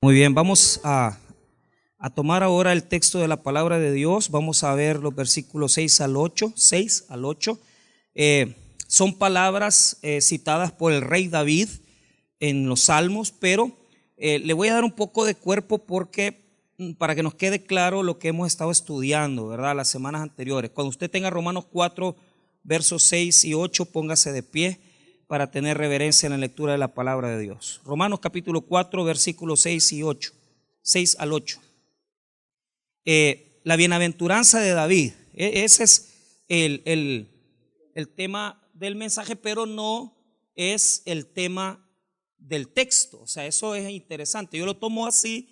Muy bien, vamos a tomar ahora el texto de la palabra de Dios. Vamos a ver los versículos 6 al 8. Son palabras citadas por el rey David en los Salmos, pero le voy a dar un poco de cuerpo para que nos quede claro lo que hemos estado estudiando, ¿verdad? Las semanas anteriores. Cuando usted tenga Romanos 4, versos 6 y 8, póngase de pie para tener reverencia en la lectura de la palabra de Dios. Romanos capítulo 4, versículos 6 y 8, 6 al 8. La bienaventuranza de David, ese es el tema del mensaje, pero no es el tema del texto. O sea, eso es interesante. Yo lo tomo así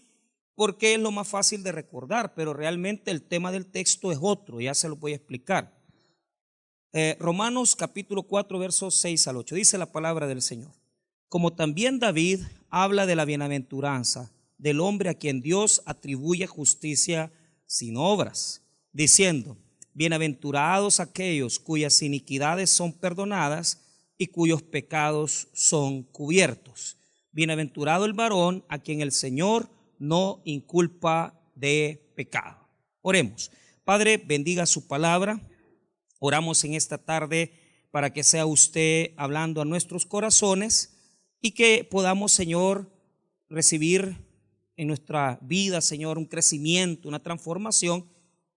porque es lo más fácil de recordar, pero realmente el tema del texto es otro, ya se lo voy a explicar. Romanos capítulo 4 versos 6 al 8 dice la palabra del Señor: como también David habla de la bienaventuranza del hombre a quien Dios atribuye justicia sin obras, diciendo: bienaventurados aquellos cuyas iniquidades son perdonadas y cuyos pecados son cubiertos. Bienaventurado el varón a quien el Señor no inculpa de pecado. Oremos. Padre, bendiga su palabra. Oramos en esta tarde para que sea usted hablando a nuestros corazones y que podamos, Señor, recibir en nuestra vida, Señor, un crecimiento, una transformación,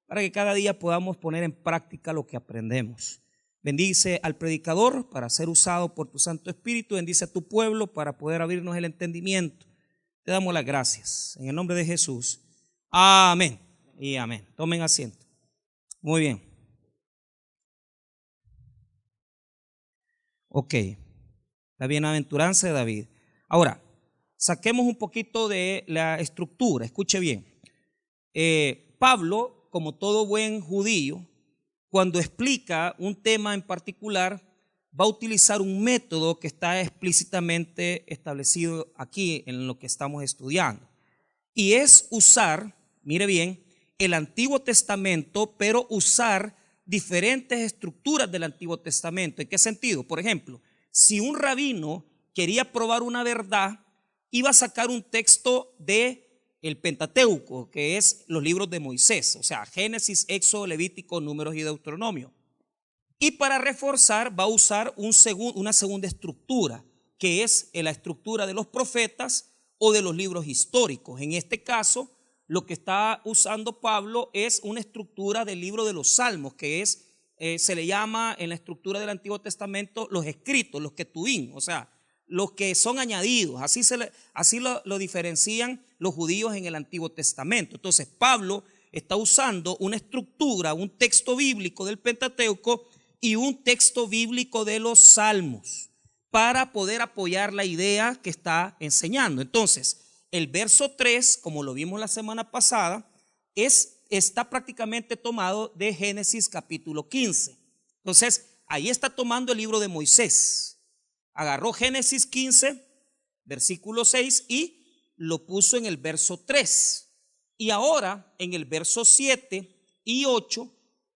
para que cada día podamos poner en práctica lo que aprendemos. Bendice al predicador para ser usado por tu Santo Espíritu. Bendice a tu pueblo para poder abrirnos el entendimiento. Te damos las gracias en el nombre de Jesús. Amén y amén. Tomen asiento. Muy bien. Ok, la bienaventuranza de David. Ahora, saquemos un poquito de la estructura. Escuche bien. Pablo, como todo buen judío, cuando explica un tema en particular, va a utilizar un método que está explícitamente establecido aquí en lo que estamos estudiando. Y es usar, mire bien, el Antiguo Testamento, pero usar diferentes estructuras del Antiguo Testamento. ¿En qué sentido? Por ejemplo, si un rabino quería probar una verdad, iba a sacar un texto de el Pentateuco, que es los libros de Moisés, o sea, Génesis, Éxodo, Levítico, Números y Deuteronomio. Y para reforzar va a usar una segunda estructura, que es la estructura de los profetas o de los libros históricos. En este caso, lo que está usando Pablo es una estructura del libro de los Salmos, que es, se le llama en la estructura del Antiguo Testamento los escritos, los ketubim, o sea, los que son añadidos. Así lo diferencian los judíos en el Antiguo Testamento. Entonces Pablo está usando una estructura, un texto bíblico del Pentateuco y un texto bíblico de los Salmos para poder apoyar la idea que está enseñando. Entonces, el verso 3, como lo vimos la semana pasada, está prácticamente tomado de Génesis capítulo 15. Entonces, ahí está tomando el libro de Moisés. Agarró Génesis 15, versículo 6 y lo puso en el verso 3. Y ahora, en el verso 7 y 8,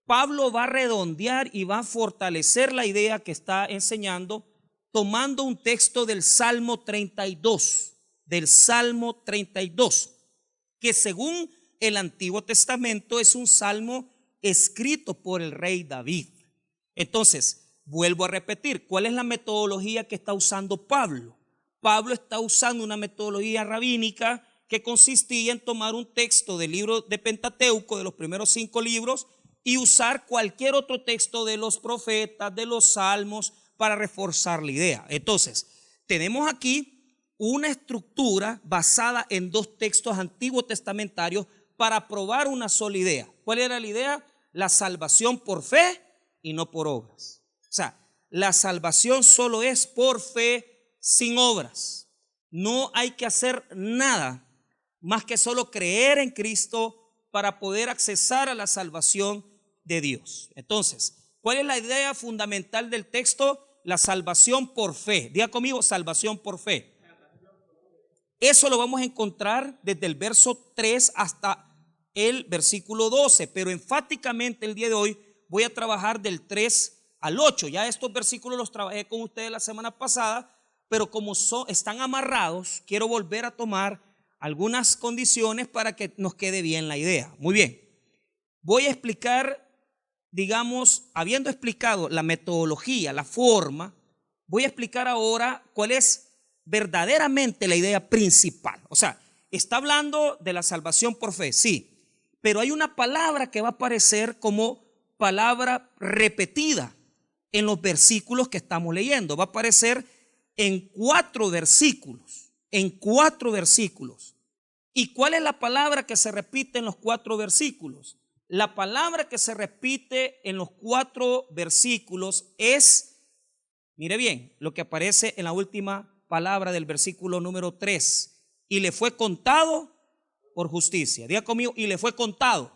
Pablo va a redondear y va a fortalecer la idea que está enseñando, tomando un texto del Salmo 32. Del Salmo 32, que según el Antiguo Testamento es un salmo escrito por el rey David. Entonces, vuelvo a repetir, ¿cuál es la metodología que está usando Pablo? Pablo está usando una metodología rabínica que consistía en tomar un texto del libro de Pentateuco, de los primeros 5 libros, y usar cualquier otro texto de los profetas, de los salmos, para reforzar la idea. Entonces, tenemos aquí una estructura basada en 2 textos antiguos testamentarios para probar una sola idea. ¿Cuál era la idea? La salvación por fe y no por obras. O sea, la salvación solo es por fe, sin obras. No hay que hacer nada más que solo creer en Cristo para poder accesar a la salvación de Dios. Entonces, ¿cuál es la idea fundamental del texto? La salvación por fe. Diga conmigo, salvación por fe. Eso lo vamos a encontrar desde el verso 3 hasta el versículo 12, pero enfáticamente el día de hoy voy a trabajar del 3 al 8. Ya estos versículos los trabajé con ustedes la semana pasada, pero como están amarrados, quiero volver a tomar algunas condiciones para que nos quede bien la idea. Muy bien, voy a explicar, digamos, habiendo explicado la metodología, la forma, voy a explicar ahora cuál es verdaderamente la idea principal. O sea, está hablando de la salvación por fe, sí, pero hay una palabra que va a aparecer como palabra repetida en los versículos que estamos leyendo. Va a aparecer en 4 versículos, en 4 versículos. ¿Y cuál es la palabra que se repite en los 4 versículos? La palabra que se repite en los 4 versículos es, mire bien, lo que aparece en la última palabra del versículo número 3. Y le fue contado por justicia. Diga conmigo, y le fue contado.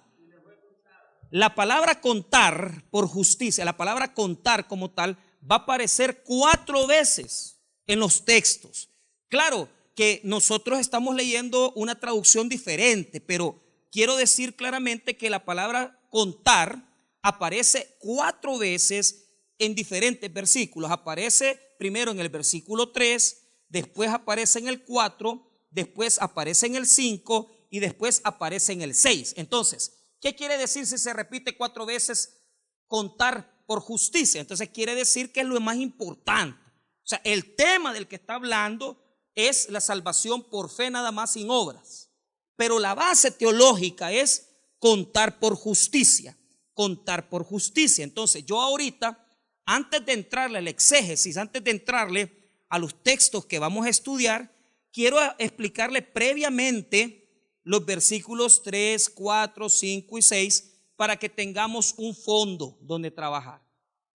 La palabra contar por justicia, la palabra contar como tal, va a aparecer 4 veces en los textos. Claro que nosotros estamos leyendo una traducción diferente, pero quiero decir claramente que la palabra contar aparece 4 veces en diferentes versículos. Aparece primero en el versículo 3, después aparece en el 4, después aparece en el 5 y después aparece en el 6. Entonces, ¿qué quiere decir si se repite 4 veces contar por justicia? Entonces quiere decir que es lo más importante. O sea, el tema del que está hablando es la salvación por fe nada más, sin obras. Pero la base teológica es contar por justicia. Contar por justicia. Entonces yo ahorita, antes de entrarle al exégesis, antes de entrarle a los textos que vamos a estudiar, quiero explicarle previamente los versículos 3, 4, 5 y 6 para que tengamos un fondo donde trabajar,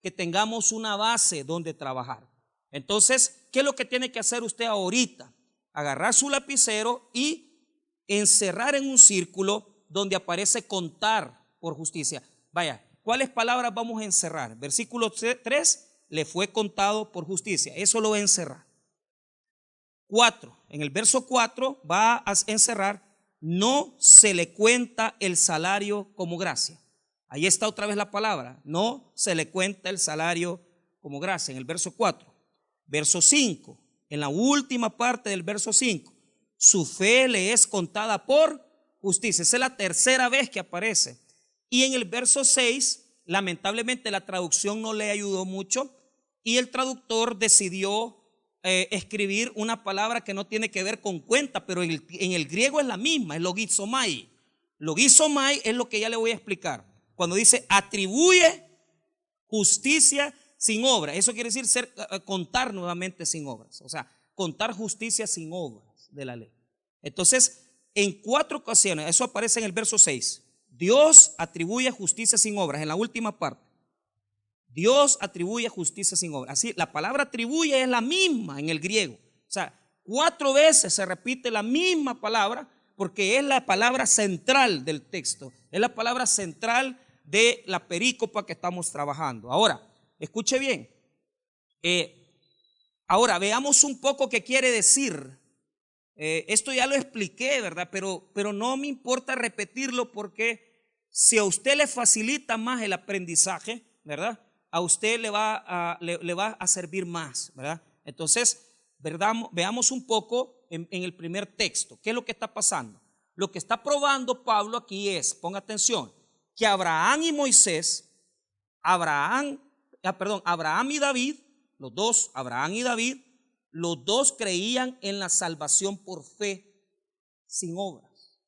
que tengamos una base donde trabajar. Entonces, ¿qué es lo que tiene que hacer usted ahorita? Agarrar su lapicero y encerrar en un círculo donde aparece contar por justicia. Vaya, ¿cuáles palabras vamos a encerrar? Versículo 3, le fue contado por justicia. Eso lo va a encerrar. 4, en el verso 4 va a encerrar: no se le cuenta el salario como gracia. Ahí está otra vez la palabra, no se le cuenta el salario como gracia, en el verso 4. Verso 5, en la última parte del verso 5, su fe le es contada por justicia. Esa es la tercera vez que aparece. Y en el verso 6, lamentablemente la traducción no le ayudó mucho y el traductor decidió escribir una palabra que no tiene que ver con cuenta, pero en el griego es la misma, es logizomai. Logizomai es lo que ya le voy a explicar. Cuando dice atribuye justicia sin obra, eso quiere decir contar nuevamente sin obras, o sea, contar justicia sin obras de la ley. Entonces, en 4 ocasiones, eso aparece en el verso 6, Dios atribuye justicia sin obras, en la última parte. Dios atribuye justicia sin obra. Así, la palabra atribuye es la misma en el griego. O sea, 4 veces se repite la misma palabra porque es la palabra central del texto. Es la palabra central de la perícopa que estamos trabajando. Ahora, escuche bien. Ahora, veamos un poco qué quiere decir. Esto ya lo expliqué, ¿verdad? Pero no me importa repetirlo porque si a usted le facilita más el aprendizaje, ¿verdad? A usted le va a servir más, ¿verdad? Entonces, ¿verdad? Veamos un poco en el primer texto. ¿Qué es lo que está pasando? Lo que está probando Pablo aquí es, ponga atención, que Abraham y Moisés, Abraham y David, los dos, Abraham y David, los dos creían en la salvación por fe sin obras.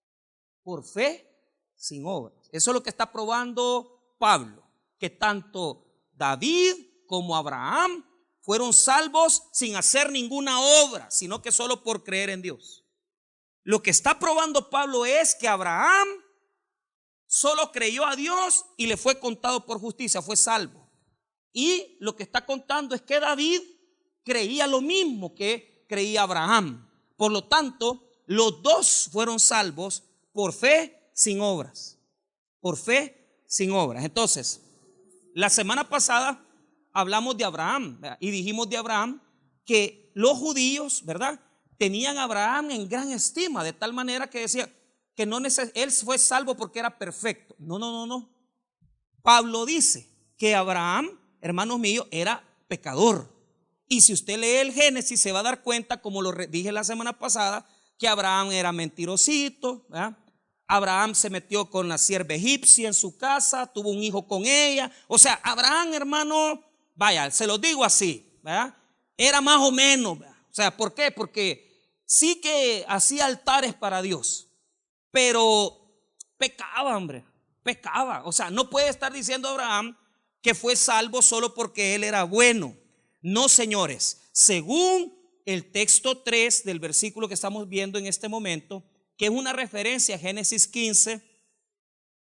Por fe sin obras. Eso es lo que está probando Pablo, que tanto David como Abraham fueron salvos sin hacer ninguna obra, sino que solo por creer en Dios. Lo que está probando Pablo es que Abraham solo creyó a Dios y le fue contado por justicia, fue salvo. Y lo que está contando es que David creía lo mismo que creía Abraham. Por lo tanto, los dos fueron salvos por fe sin obras. Por fe sin obras. Entonces, la semana pasada hablamos de Abraham, ¿verdad? Y dijimos de Abraham que los judíos, ¿verdad?, tenían a Abraham en gran estima, de tal manera que decía que él fue salvo porque era perfecto. No. Pablo dice que Abraham, hermanos míos, era pecador. Y si usted lee el Génesis se va a dar cuenta, como lo dije la semana pasada, que Abraham era mentirosito, ¿verdad? Abraham se metió con la sierva egipcia en su casa, tuvo un hijo con ella. O sea, Abraham, hermano, vaya, se lo digo así, ¿verdad? Era más o menos, ¿verdad? O sea, ¿por qué? Porque sí que hacía altares para Dios, pero pecaba, hombre, pecaba. O sea, no puede estar diciendo Abraham que fue salvo solo porque él era bueno. No, señores, según el texto 3 del versículo que estamos viendo en este momento, que es una referencia a Génesis 15,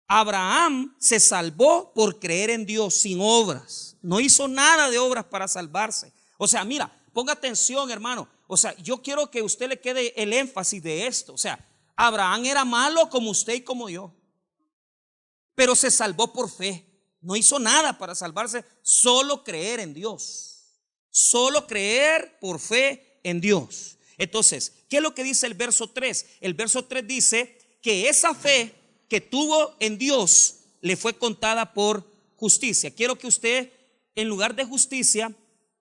Abraham se salvó por creer en Dios sin obras. No hizo nada de obras para salvarse. O sea, mira, ponga atención, hermano. O sea, yo quiero que a usted le quede el énfasis de esto. O sea, Abraham era malo como usted y como yo, pero se salvó por fe. No hizo nada para salvarse, solo creer en Dios. Solo creer por fe en Dios. Entonces, ¿qué es lo que dice el verso 3? El verso 3 dice que esa fe que tuvo en Dios le fue contada por justicia. Quiero que usted, en lugar de justicia,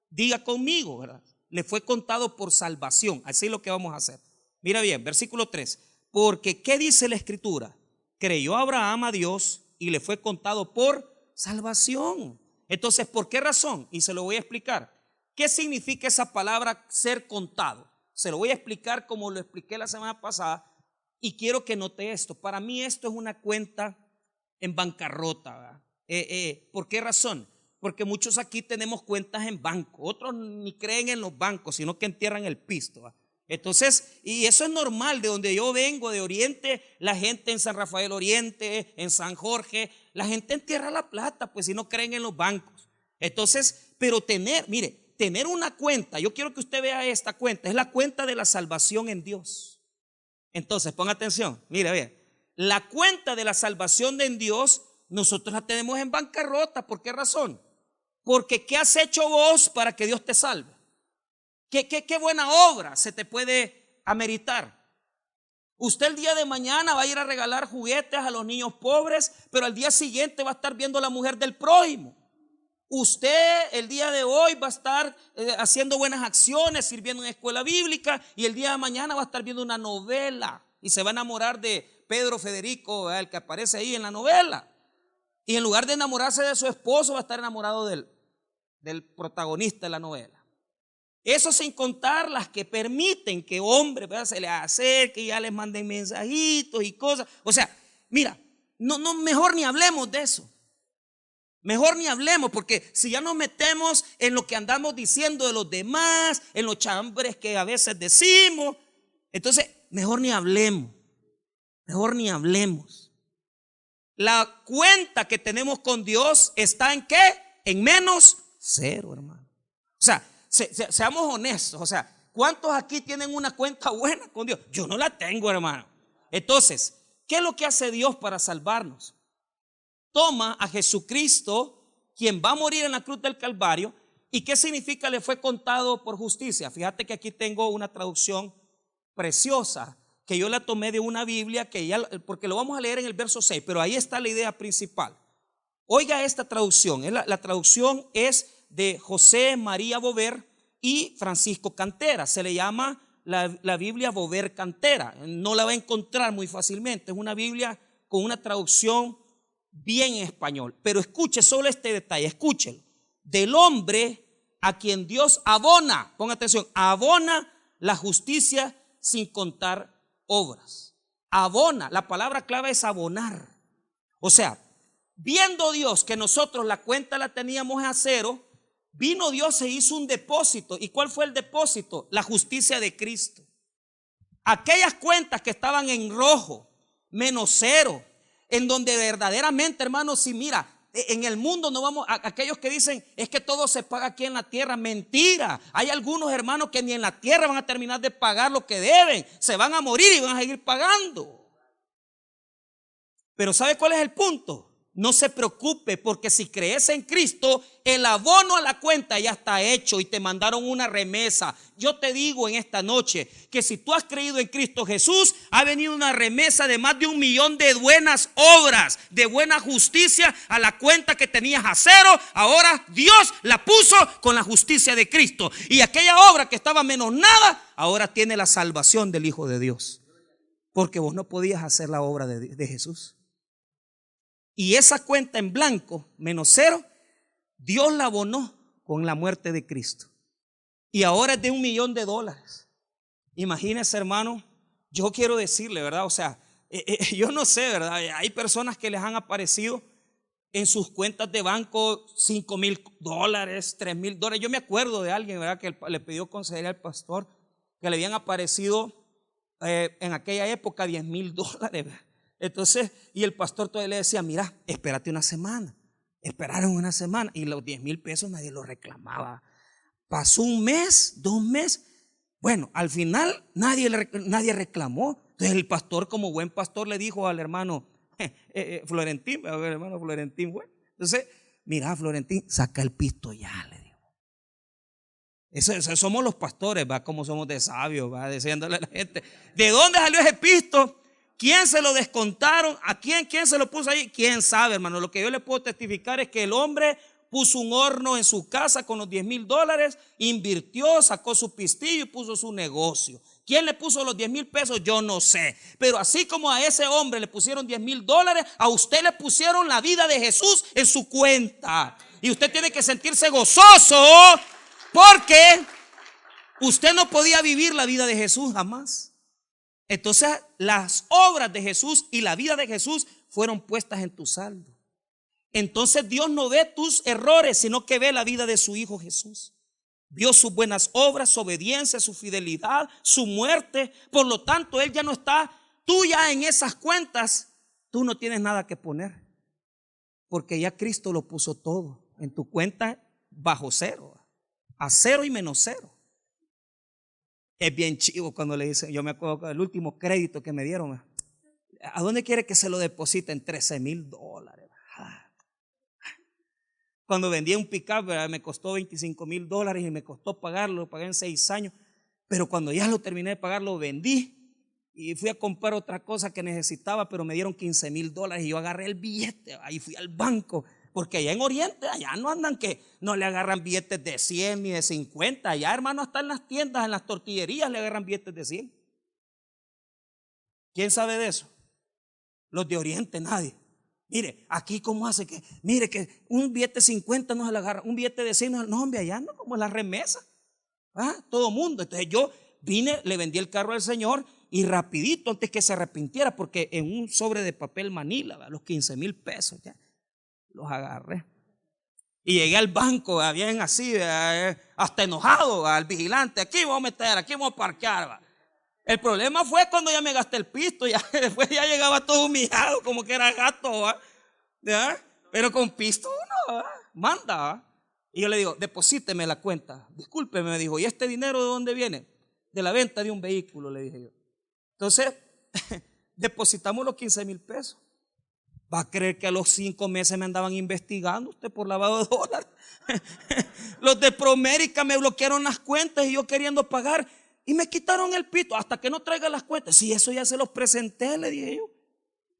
diga conmigo, ¿verdad? Le fue contado por salvación. Así es lo que vamos a hacer. Mira bien, versículo 3. Porque, ¿qué dice la Escritura? Creyó Abraham a Dios y le fue contado por salvación. Entonces, ¿por qué razón? Y se lo voy a explicar. ¿Qué significa esa palabra ser contado? Se lo voy a explicar como lo expliqué la semana pasada y quiero que note esto. Para mí esto es una cuenta en bancarrota, ¿verdad? ¿Por qué razón? Porque muchos aquí tenemos cuentas en banco, otros ni creen en los bancos, sino que entierran el pisto, ¿verdad? Entonces, y eso es normal, de donde yo vengo, de Oriente, la gente en San Rafael Oriente, en San Jorge, la gente entierra la plata, pues si no creen en los bancos. Entonces, pero tener una cuenta, yo quiero que usted vea esta cuenta, es la cuenta de la salvación en Dios. Entonces, ponga atención, mire, la cuenta de la salvación en Dios, nosotros la tenemos en bancarrota. ¿Por qué razón? Porque ¿qué has hecho vos para que Dios te salve? ¿Qué buena obra se te puede ameritar? Usted el día de mañana va a ir a regalar juguetes a los niños pobres, pero al día siguiente va a estar viendo a la mujer del prójimo. Usted el día de hoy va a estar haciendo buenas acciones, sirviendo en escuela bíblica, y el día de mañana va a estar viendo una novela y se va a enamorar de Pedro Federico, el que aparece ahí en la novela. Y en lugar de enamorarse de su esposo, va a estar enamorado del protagonista de la novela. Eso sin contar las que permiten que hombres, ¿verdad?, se les acerque y ya les manden mensajitos y cosas. O sea, mira, mejor ni hablemos de eso. Mejor ni hablemos, porque si ya nos metemos en lo que andamos diciendo de los demás, en los chambres que a veces decimos, entonces mejor ni hablemos. Mejor ni hablemos. La cuenta que tenemos con Dios está ¿en qué? En menos cero, hermano. O sea, seamos honestos. O sea, ¿cuántos aquí tienen una cuenta buena con Dios? Yo no la tengo, hermano. Entonces, ¿qué es lo que hace Dios para salvarnos? Toma a Jesucristo, quien va a morir en la cruz del Calvario. ¿Y qué significa le fue contado por justicia? Fíjate que aquí tengo una traducción preciosa, que yo la tomé de una Biblia, porque lo vamos a leer en el verso 6, pero ahí está la idea principal. Oiga esta traducción, la traducción es de José María Bover y Francisco Cantera. Se le llama la Biblia Bover Cantera. No la va a encontrar muy fácilmente. Es una Biblia con una traducción bien en español. Pero escuche solo este detalle, escúchelo. Del hombre a quien Dios abona, ponga atención, abona la justicia sin contar obras. Abona, la palabra clave es abonar. O sea, viendo Dios que nosotros la cuenta la teníamos a cero, vino Dios e hizo un depósito. ¿Y cuál fue el depósito? La justicia de Cristo. Aquellas cuentas que estaban en rojo, menos cero, en donde verdaderamente, hermanos, si mira, en el mundo no vamos, aquellos que dicen es que todo se paga aquí en la tierra, mentira. Hay algunos hermanos que ni en la tierra van a terminar de pagar lo que deben, se van a morir y van a seguir pagando. Pero ¿sabe cuál es el punto? No se preocupe, porque si crees en Cristo, el abono a la cuenta ya está hecho y te mandaron una remesa. Yo te digo en esta noche que si tú has creído en Cristo Jesús, ha venido una remesa de más de 1 millón de buenas obras, de buena justicia a la cuenta que tenías a cero. Ahora Dios la puso con la justicia de Cristo. Y aquella obra que estaba menos nada, ahora tiene la salvación del Hijo de Dios. Porque vos no podías hacer la obra de Jesús. Y esa cuenta en blanco, menos cero, Dios la abonó con la muerte de Cristo. Y ahora es de $1 millón. Imagínese, hermano, yo quiero decirle, ¿verdad? O sea, yo no sé, ¿verdad? Hay personas que les han aparecido en sus cuentas de banco $5,000, $3,000. Yo me acuerdo de alguien, ¿verdad?, que le pidió consejería al pastor, que le habían aparecido en aquella época $10,000. Entonces, y el pastor todavía le decía, mira, espérate una semana. Esperaron una semana y los 10,000 pesos nadie los reclamaba. Pasó 1 mes, 2 meses. Bueno, al final nadie reclamó. Entonces el pastor, como buen pastor, le dijo al hermano Florentín, a ver, hermano Florentín, bueno. Entonces, mira, Florentín, saca el pisto ya, le dijo. Eso somos los pastores, va, como somos de sabios, va, diciéndole a la gente, ¿de dónde salió ese pisto? ¿Quién se lo descontaron? ¿A quién se lo puso ahí? ¿Quién sabe, hermano? Lo que yo le puedo testificar es que el hombre puso un horno en su casa con los $10,000, invirtió, sacó su pistillo y puso su negocio. ¿Quién le puso los 10,000 pesos? Yo no sé. Pero así como a ese hombre le pusieron $10,000, a usted le pusieron la vida de Jesús en su cuenta. Y usted tiene que sentirse gozoso porque usted no podía vivir la vida de Jesús jamás. Entonces las obras de Jesús y la vida de Jesús fueron puestas en tu saldo. Entonces Dios no ve tus errores, sino que ve la vida de su Hijo Jesús. Vio sus buenas obras, su obediencia, su fidelidad, su muerte. Por lo tanto, Él ya no está, tú ya en esas cuentas, tú no tienes nada que poner. Porque ya Cristo lo puso todo en tu cuenta bajo cero, a cero y menos cero. Es bien chivo cuando le dicen, yo me acuerdo del último crédito que me dieron, ¿a dónde quiere que se lo depositen? $13,000. Cuando vendí un pick-up, me costó $25,000 y me costó pagarlo, lo pagué en 6 años. Pero cuando ya lo terminé de pagar, lo vendí y fui a comprar otra cosa que necesitaba, pero me dieron $15,000 y yo agarré el billete, ahí fui al banco. Porque allá en Oriente, allá no andan que no le agarran billetes de 100 ni de 50. Allá, hermano, hasta en las tiendas, en las tortillerías le agarran billetes de 100. ¿Quién sabe de eso? Los de Oriente, nadie. Mire, aquí cómo hace que, mire que un billete de 50 no se le agarra, un billete de 100 no, hombre, allá no, como la remesa. Todo mundo. Entonces yo vine, le vendí el carro al Señor y rapidito, antes que se arrepintiera, porque en un sobre de papel Manila, los 15,000 pesos ya. Los agarré y llegué al banco, bien así, hasta enojado, al vigilante, aquí vamos a meter, aquí vamos a parquear, va. El problema fue cuando ya me gasté el pisto, ya después ya llegaba todo humillado, como que era gato, ¿va? ¿Ya? Pero con pisto uno, ¿va? Manda, ¿va? Y yo le digo, deposíteme la cuenta. Discúlpeme, me dijo, ¿y este dinero de dónde viene? De la venta de un vehículo, le dije yo. Entonces depositamos los 15,000 pesos. ¿Va a creer que a los 5 meses me andaban investigando usted por lavado de dólares? Los de Promérica me bloquearon las cuentas y yo queriendo pagar y me quitaron el pito hasta que no traiga las cuentas. Sí, eso ya se los presenté, le dije yo.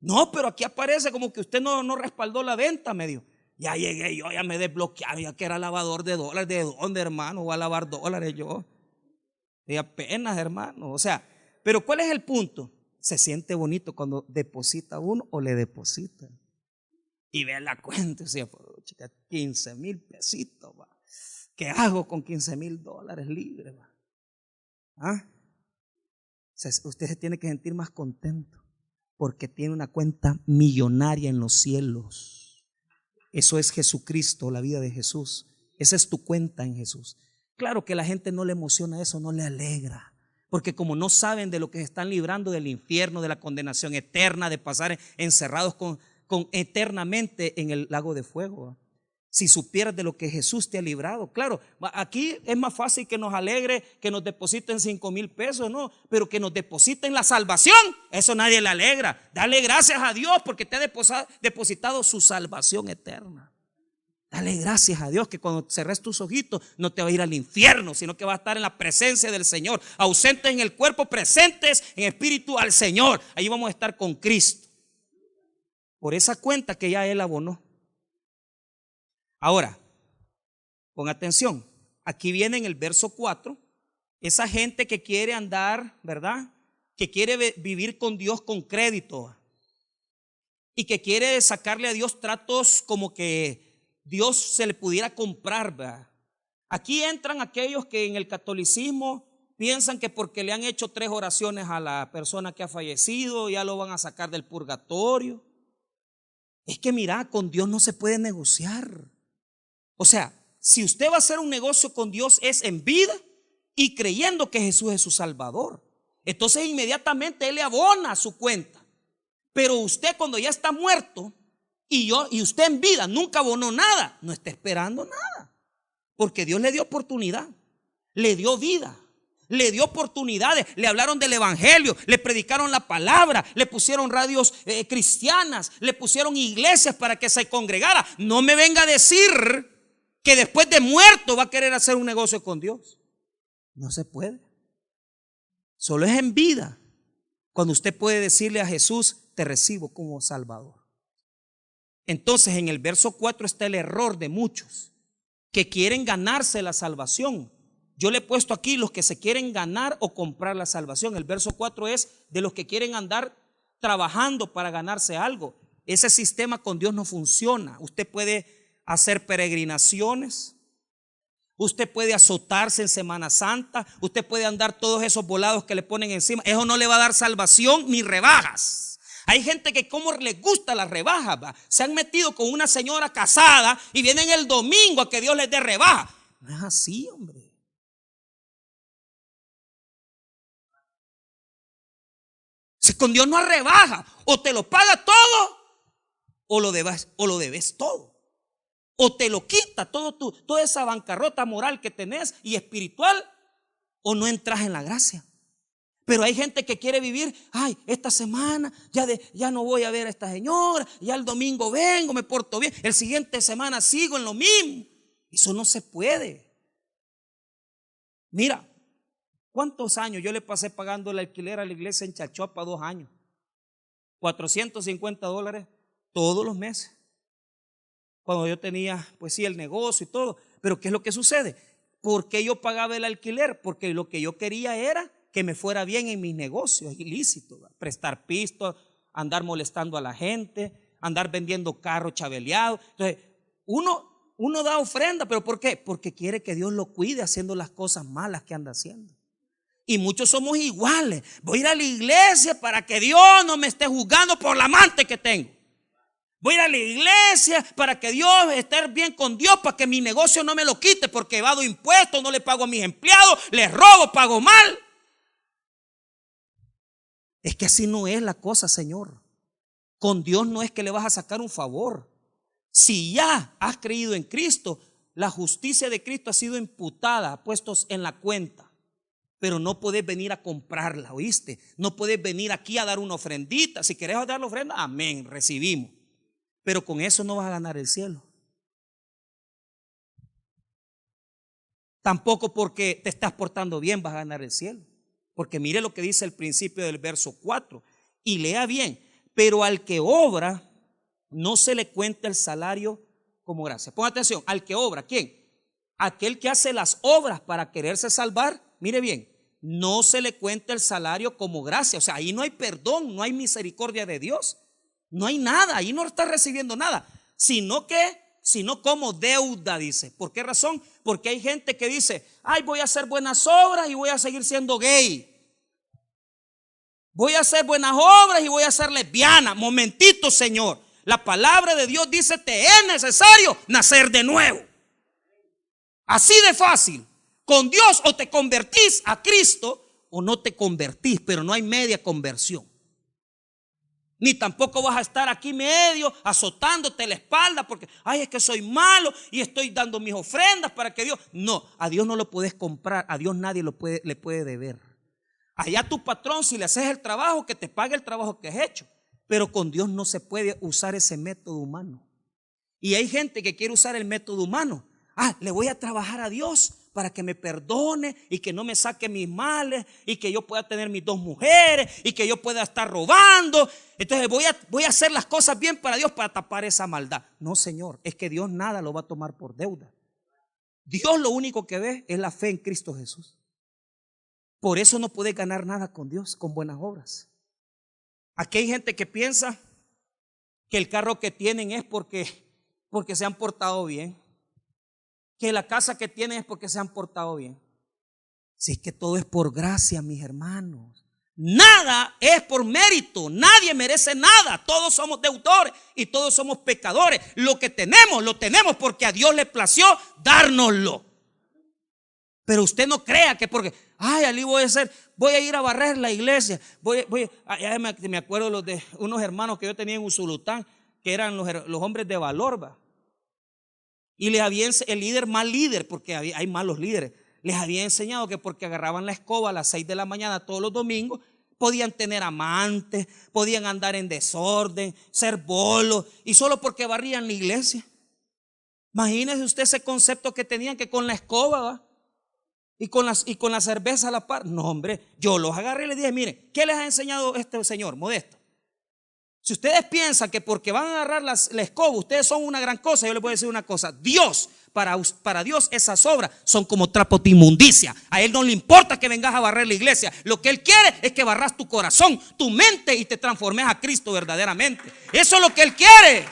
No, pero aquí aparece como que usted no respaldó la venta, me dijo. Ya llegué yo, ya me desbloquearon, ya que era lavador de dólares. ¿De dónde, hermano? Voy a lavar dólares yo. Y apenas, hermano. O sea, pero ¿cuál es el punto? Se siente bonito cuando deposita uno o le depositan. Y ve la cuenta y dice, chica, 15,000 pesitos, va. ¿Qué hago con $15,000 libres, va? Usted se tiene que sentir más contento porque tiene una cuenta millonaria en los cielos. Eso es Jesucristo, la vida de Jesús. Esa es tu cuenta en Jesús. Claro que la gente no le emociona eso, no le alegra. Porque como no saben de lo que se están librando del infierno, de la condenación eterna, de pasar encerrados con eternamente en el lago de fuego. Si supieras de lo que Jesús te ha librado. Claro, aquí es más fácil que nos alegre, que nos depositen 5,000 pesos, no, pero que nos depositen la salvación, eso nadie le alegra. Dale gracias a Dios porque te ha depositado su salvación eterna. Dale gracias a Dios que cuando cerres tus ojitos no te va a ir al infierno, sino que va a estar en la presencia del Señor, ausentes en el cuerpo, presentes en espíritu al Señor. Ahí vamos a estar con Cristo, por esa cuenta que ya Él abonó. Ahora, con atención, aquí viene en el verso 4, esa gente que quiere andar, ¿verdad? Que quiere vivir con Dios con crédito y que quiere sacarle a Dios tratos como que Dios se le pudiera comprar, ¿verdad? Aquí entran aquellos que en el catolicismo piensan que porque le han hecho 3 oraciones a la persona que ha fallecido, ya lo van a sacar del purgatorio. Es que mira, con Dios no se puede negociar. O sea, si usted va a hacer un negocio con Dios es en vida y creyendo que Jesús es su Salvador. Entonces inmediatamente Él le abona su cuenta. Pero usted cuando ya está muerto y usted en vida nunca abonó nada, no está esperando nada. Porque Dios le dio oportunidad, le dio vida, le dio oportunidades, le hablaron del evangelio, le predicaron la palabra, le pusieron radios cristianas, le pusieron iglesias para que se congregara. No me venga a decir que después de muerto va a querer hacer un negocio con Dios. No se puede. Solo es en vida cuando usted puede decirle a Jesús: te recibo como Salvador. Entonces en el verso 4 está el error de muchos que quieren ganarse la salvación. Yo le he puesto aquí los que se quieren ganar o comprar la salvación. El verso 4 es de los que quieren andar trabajando para ganarse algo. Ese sistema con Dios no funciona. Usted puede hacer peregrinaciones, usted puede azotarse en Semana Santa, usted puede andar todos esos volados que le ponen encima. Eso no le va a dar salvación ni rebajas. Hay gente que como les gusta las rebajas, ¿va? Se han metido con una señora casada y vienen el domingo a que Dios les dé rebaja. No es así, hombre. Si con Dios no hay rebaja, o te lo paga todo o lo debes todo. O te lo quita toda esa bancarrota moral que tenés y espiritual, o no entras en la gracia. Pero hay gente que quiere vivir: ay, esta semana ya no voy a ver a esta señora, ya el domingo vengo, me porto bien, el siguiente semana sigo en lo mismo. Eso no se puede. Mira, ¿cuántos años yo le pasé pagando el alquiler a la iglesia en Chachopa? 2 años, $450 todos los meses. Cuando yo tenía, pues sí, el negocio y todo. Pero ¿qué es lo que sucede? ¿Por qué yo pagaba el alquiler? Porque lo que yo quería era que me fuera bien en mis negocios ilícitos, ¿verdad? Prestar pisto, andar molestando a la gente, andar vendiendo carros chabeleados. Entonces, uno da ofrenda, ¿pero por qué? Porque quiere que Dios lo cuide haciendo las cosas malas que anda haciendo. Y muchos somos iguales. Voy a ir a la iglesia para que Dios no me esté juzgando por la amante que tengo. Voy a ir a la iglesia para que Dios esté bien con Dios, para que mi negocio no me lo quite, porque evado impuestos, no le pago a mis empleados, les robo, pago mal. Es que así no es la cosa, Señor. Con Dios no es que le vas a sacar un favor. Si ya has creído en Cristo, la justicia de Cristo ha sido imputada, puestos en la cuenta. Pero no puedes venir a comprarla, ¿oíste? No puedes venir aquí a dar una ofrendita. Si querés dar la ofrenda, amén, recibimos. Pero con eso no vas a ganar el cielo. Tampoco porque te estás portando bien vas a ganar el cielo. Porque mire lo que dice el principio del verso 4. Y lea bien: pero al que obra no se le cuenta el salario como gracia. Ponga atención, al que obra, ¿quién? Aquel que hace las obras para quererse salvar. Mire bien, no se le cuenta el salario como gracia. O sea, ahí no hay perdón, no hay misericordia de Dios. No hay nada, ahí no está recibiendo nada, sino como deuda, dice. ¿Por qué razón? Porque hay gente que dice: ay, voy a hacer buenas obras y voy a seguir siendo gay. Voy a hacer buenas obras y voy a ser lesbiana. Momentito, Señor. La palabra de Dios dice: te es necesario nacer de nuevo. Así de fácil. Con Dios o te convertís a Cristo o no te convertís, pero no hay media conversión. Ni tampoco vas a estar aquí medio azotándote la espalda porque, ay, es que soy malo y estoy dando mis ofrendas para que Dios. No, a Dios no lo puedes comprar, a Dios nadie le puede deber. Allá tu patrón, si le haces el trabajo, que te pague el trabajo que has hecho. Pero con Dios no se puede usar ese método humano. Y hay gente que quiere usar el método humano. Le voy a trabajar a Dios para que me perdone y que no me saque mis males y que yo pueda tener mis 2 mujeres y que yo pueda estar robando. Entonces voy a hacer las cosas bien para Dios para tapar esa maldad. No, Señor, es que Dios nada lo va a tomar por deuda. Dios lo único que ve es la fe en Cristo Jesús. Por eso no puedes ganar nada con Dios, con buenas obras. Aquí hay gente que piensa que el carro que tienen es porque se han portado bien. Que la casa que tienen es porque se han portado bien. Si es que todo es por gracia, mis hermanos. Nada es por mérito. Nadie merece nada. Todos somos deudores y todos somos pecadores. Lo que tenemos, lo tenemos porque a Dios le plació dárnoslo. Pero usted no crea que porque, allí voy a ir a barrer la iglesia. Me acuerdo de unos hermanos que yo tenía en Usulután, que eran los hombres de valor, ¿va? Y les había el líder, mal líder, porque hay malos líderes, les había enseñado que porque agarraban la escoba a las 6 de la mañana todos los domingos, podían tener amantes, podían andar en desorden, ser bolos, y solo porque barrían la iglesia. Imagínese usted ese concepto que tenían, que con la escoba, ¿va? Y con la cerveza a la par. No, hombre, yo los agarré y les dije, mire, ¿qué les ha enseñado este señor Modesto? Si ustedes piensan que porque van a agarrar la escoba ustedes son una gran cosa, yo les voy a decir una cosa. Dios, para Dios esas obras son como trapos de inmundicia. A Él no le importa que vengas a barrer la iglesia. Lo que Él quiere es que barras tu corazón, tu mente y te transformes a Cristo verdaderamente. Eso es lo que Él quiere.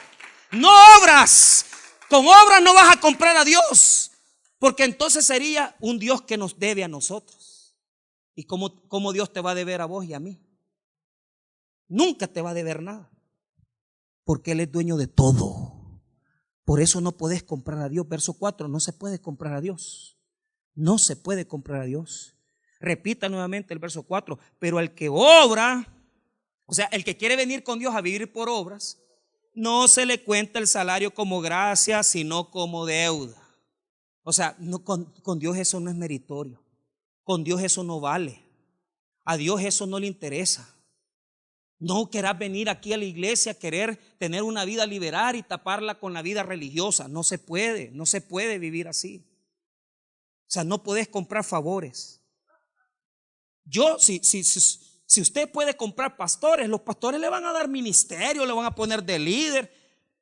No obras. Con obras no vas a comprar a Dios, porque entonces sería un Dios que nos debe a nosotros. ¿Y cómo Dios te va a deber a vos y a mí? Nunca te va a deber nada, porque Él es dueño de todo. Por eso no puedes comprar a Dios. Verso 4, no se puede comprar a Dios. No se puede comprar a Dios. Repita nuevamente el verso 4. Pero al que obra, o sea, el que quiere venir con Dios a vivir por obras, no se le cuenta el salario como gracia, sino como deuda. O sea, no, con Dios eso no es meritorio. Con Dios eso no vale. A Dios eso no le interesa. No querrás venir aquí a la iglesia, querer tener una vida liberal y taparla con la vida religiosa. No se puede vivir así. O sea, no puedes comprar favores. Si usted puede comprar pastores, los pastores le van a dar ministerio, le van a poner de líder.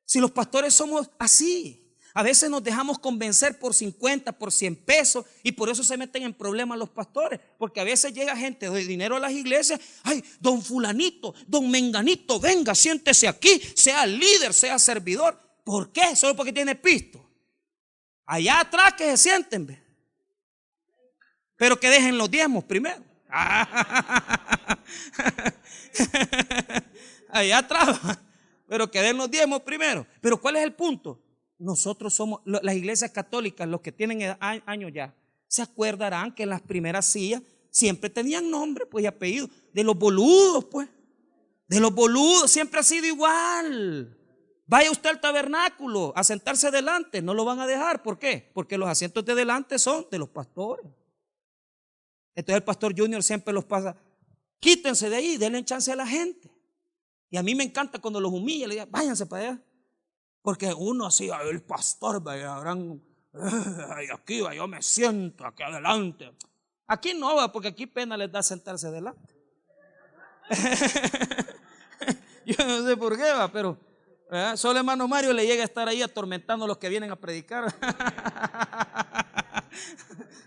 Si los pastores somos así. A veces nos dejamos convencer por 50, por 100 pesos y por eso se meten en problemas los pastores. Porque a veces llega gente de dinero a las iglesias. Ay, don fulanito, don menganito, venga, siéntese aquí, sea líder, sea servidor. ¿Por qué? Solo porque tiene pisto. Allá atrás que se sienten, ¿ve? Pero que dejen los diezmos primero. Allá atrás, pero que den los diezmos primero. Pero ¿cuál es el punto? Nosotros somos, las iglesias católicas, los que tienen años ya, se acordarán que en las primeras sillas siempre tenían nombre, pues, y apellido. De los boludos, pues. De los boludos, siempre ha sido igual. Vaya usted al tabernáculo a sentarse delante, no lo van a dejar. ¿Por qué? Porque los asientos de delante son de los pastores. Entonces el pastor Junior siempre los pasa, quítense de ahí, denle chance a la gente. Y a mí me encanta cuando los humilla, le digo, váyanse para allá. Porque uno así, el pastor, aquí yo me siento aquí adelante. Aquí no va, porque aquí pena les da sentarse adelante. Yo no sé por qué va, pero solo hermano Mario le llega a estar ahí atormentando a los que vienen a predicar.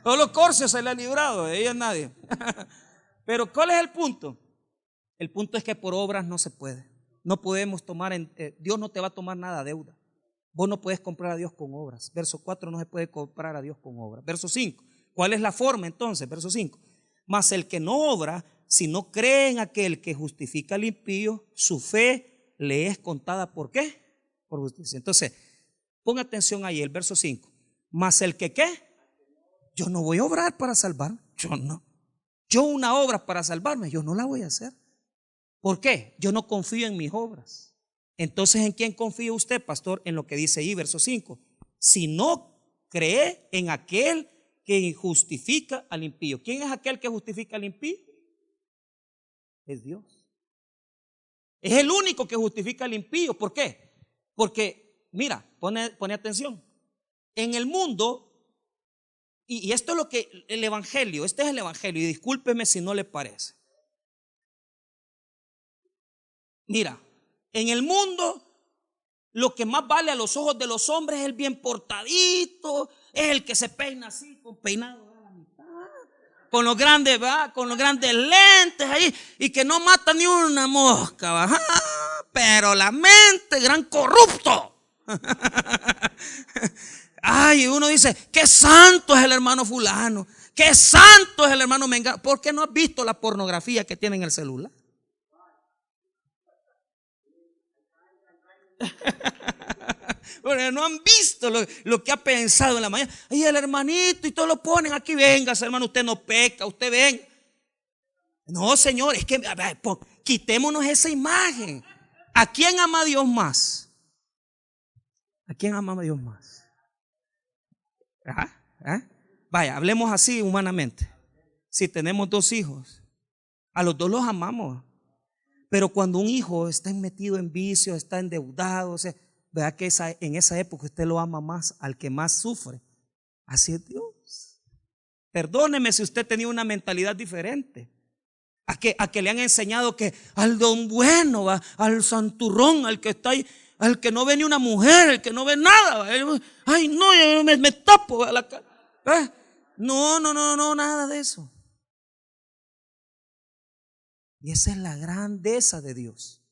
Solo Corcio se le ha librado, de ella nadie. Pero ¿cuál es el punto? El punto es que por obras no se puede. No podemos tomar, Dios no te va a tomar nada deuda. Vos no puedes comprar a Dios con obras. Verso 4, no se puede comprar a Dios con obras. Verso 5, ¿cuál es la forma entonces? Verso 5, mas el que no obra, si no cree en aquel que justifica al impío, su fe le es contada, ¿por qué? Por justicia. Entonces, ponga atención ahí, el verso 5, mas el que ¿qué? Yo no voy a obrar para salvarme, yo no. Yo una obra para salvarme, yo no la voy a hacer. ¿Por qué? Yo no confío en mis obras. Entonces, ¿en quién confía usted, pastor? En lo que dice ahí, verso 5. Si no cree en aquel que justifica al impío. ¿Quién es aquel que justifica al impío? Es Dios. Es el único que justifica al impío. ¿Por qué? Porque, mira, pone atención. En el mundo, y esto es lo que el evangelio, este es el evangelio, y discúlpeme si no le parece. Mira, en el mundo, lo que más vale a los ojos de los hombres es el bien portadito, es el que se peina así, con peinado a la mitad, con los grandes, ¿va? Con los grandes lentes ahí, y que no mata ni una mosca, ¿va? Pero la mente, gran corrupto. Ay, uno dice, qué santo es el hermano fulano, qué santo es el hermano Mengano. ¿Por qué no has visto la pornografía que tiene en el celular? Porque no han visto lo que ha pensado en la mañana. Ay, el hermanito, y todos lo ponen aquí. Venga, hermano, usted no peca, usted ven. No, Señor, es que quitémonos esa imagen. ¿A quién ama a Dios más? ¿A quién ama a Dios más? Vaya, hablemos así humanamente. Si tenemos 2 hijos, a los 2 los amamos. Pero cuando un hijo está metido en vicio, está endeudado, o sea, ¿verdad que en esa época usted lo ama más al que más sufre? Así es Dios. Perdóneme si usted tenía una mentalidad diferente. A que le han enseñado que al don bueno, ¿va? Al santurrón, al que está ahí, al que no ve ni una mujer, el que no ve nada, ¿va? Ay, no, yo me tapo a la cara. No, nada de eso. Y esa es la grandeza de Dios,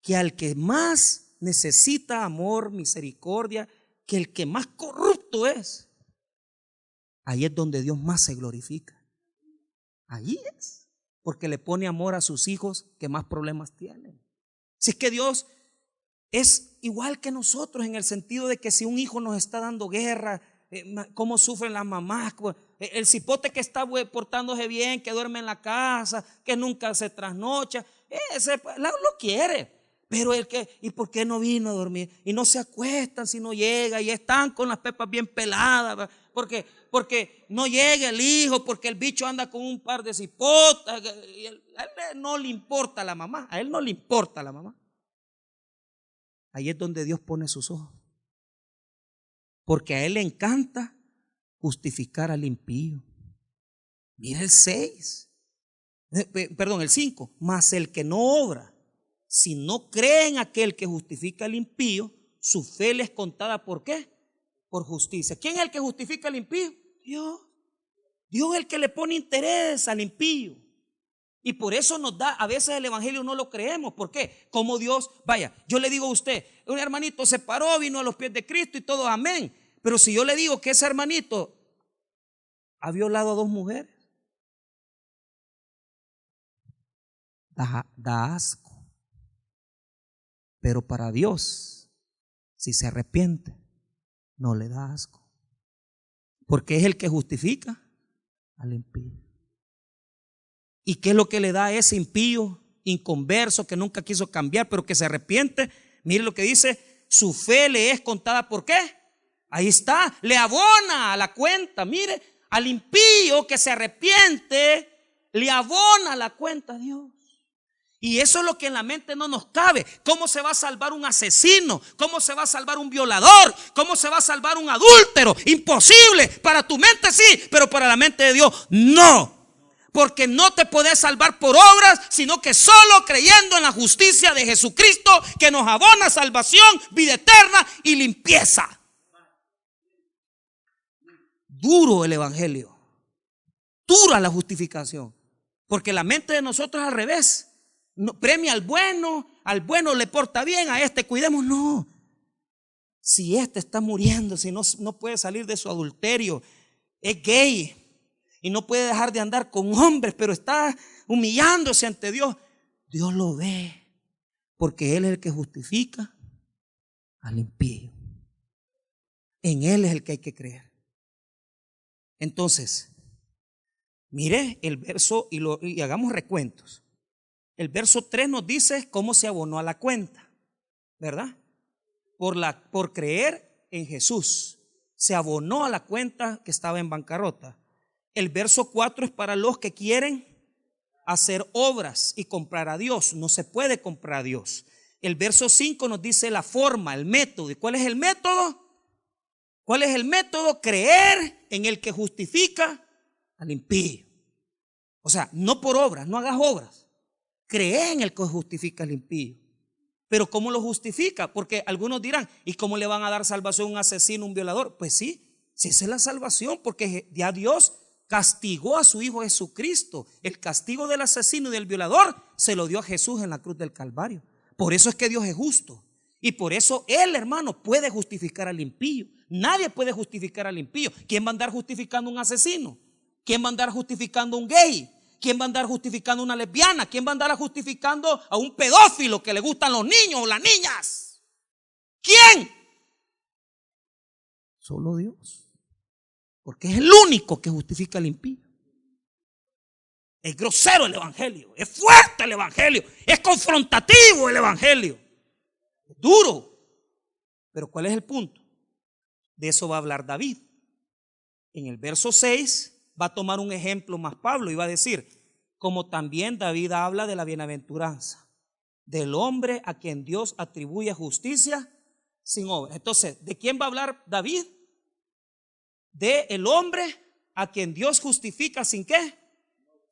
que al que más necesita amor, misericordia, que el que más corrupto es, ahí es donde Dios más se glorifica. Ahí es, porque le pone amor a sus hijos que más problemas tienen. Si es que Dios es igual que nosotros en el sentido de que si un hijo nos está dando guerra, cómo sufren las mamás, el cipote que está portándose bien, que duerme en la casa, que nunca se trasnocha, ese lo quiere. Pero el que, ¿y por qué no vino a dormir? Y no se acuestan si no llega, y están con las pepas bien peladas, porque no llega el hijo, porque el bicho anda con un par de cipotas, y a él no le importa la mamá, a él no le importa la mamá. Ahí es donde Dios pone sus ojos. Porque a Él le encanta justificar al impío. Mira el 6. Perdón, el 5. Mas el que no obra, si no cree en aquel que justifica al impío, su fe le es contada ¿por qué? Por justicia. ¿Quién es el que justifica al impío? Dios. Dios es el que le pone interés al impío. Y por eso nos da, a veces el evangelio no lo creemos. ¿Por qué? Como Dios, vaya, yo le digo a usted, un hermanito se paró, vino a los pies de Cristo y todo, amén. Pero si yo le digo que ese hermanito ha violado a 2 mujeres, da asco. Pero para Dios, si se arrepiente, no le da asco. Porque es el que justifica al impío. ¿Y qué es lo que le da a ese impío, inconverso, que nunca quiso cambiar, pero que se arrepiente? Mire lo que dice, su fe le es contada ¿por qué? Ahí está, le abona a la cuenta. Mire, al impío que se arrepiente, le abona la cuenta a Dios. Y eso es lo que en la mente no nos cabe. ¿Cómo se va a salvar un asesino? ¿Cómo se va a salvar un violador? ¿Cómo se va a salvar un adúltero? Imposible. Para tu mente sí, pero para la mente de Dios no. Porque no te podés salvar por obras, sino que solo creyendo en la justicia de Jesucristo, que nos abona salvación, vida eterna y limpieza. Duro el evangelio, dura la justificación, porque la mente de nosotros al revés, no, premia al bueno le porta bien, a este cuidemos. No, si este está muriendo, si no puede salir de su adulterio, es gay y no puede dejar de andar con hombres, pero está humillándose ante Dios, Dios lo ve, porque Él es el que justifica al impío. En Él es el que hay que creer. Entonces, mire el verso y hagamos recuentos. El verso 3 nos dice cómo se abonó a la cuenta, ¿verdad? Por creer en Jesús, se abonó a la cuenta que estaba en bancarrota. El verso 4 es para los que quieren hacer obras y comprar a Dios. No se puede comprar a Dios. El verso 5 nos dice la forma, el método. ¿Y cuál es el método? ¿Cuál es el método? Creer en el que justifica al impío. O sea, no por obras, no hagas obras. Cree en el que justifica al impío. Pero ¿cómo lo justifica? Porque algunos dirán, ¿y cómo le van a dar salvación a un asesino, un violador? Pues sí, sí, esa es la salvación, porque ya Dios castigó a su Hijo Jesucristo. El castigo del asesino y del violador se lo dio a Jesús en la cruz del Calvario. Por eso es que Dios es justo. Y por eso Él, hermano, puede justificar al impío. Nadie puede justificar al impío. ¿Quién va a andar justificando a un asesino? ¿Quién va a andar justificando a un gay? ¿Quién va a andar justificando a una lesbiana? ¿Quién va a andar justificando a un pedófilo que le gustan los niños o las niñas? ¿Quién? Solo Dios. Porque es el único que justifica al impío. Es grosero el evangelio, es fuerte el evangelio, es confrontativo el evangelio, es duro. Pero ¿cuál es el punto? De eso va a hablar David. En el verso 6 va a tomar un ejemplo más Pablo y va a decir, como también David habla de la bienaventuranza, del hombre a quien Dios atribuye justicia sin obra. Entonces, ¿de quién va a hablar David? De el hombre a quien Dios justifica sin ¿qué?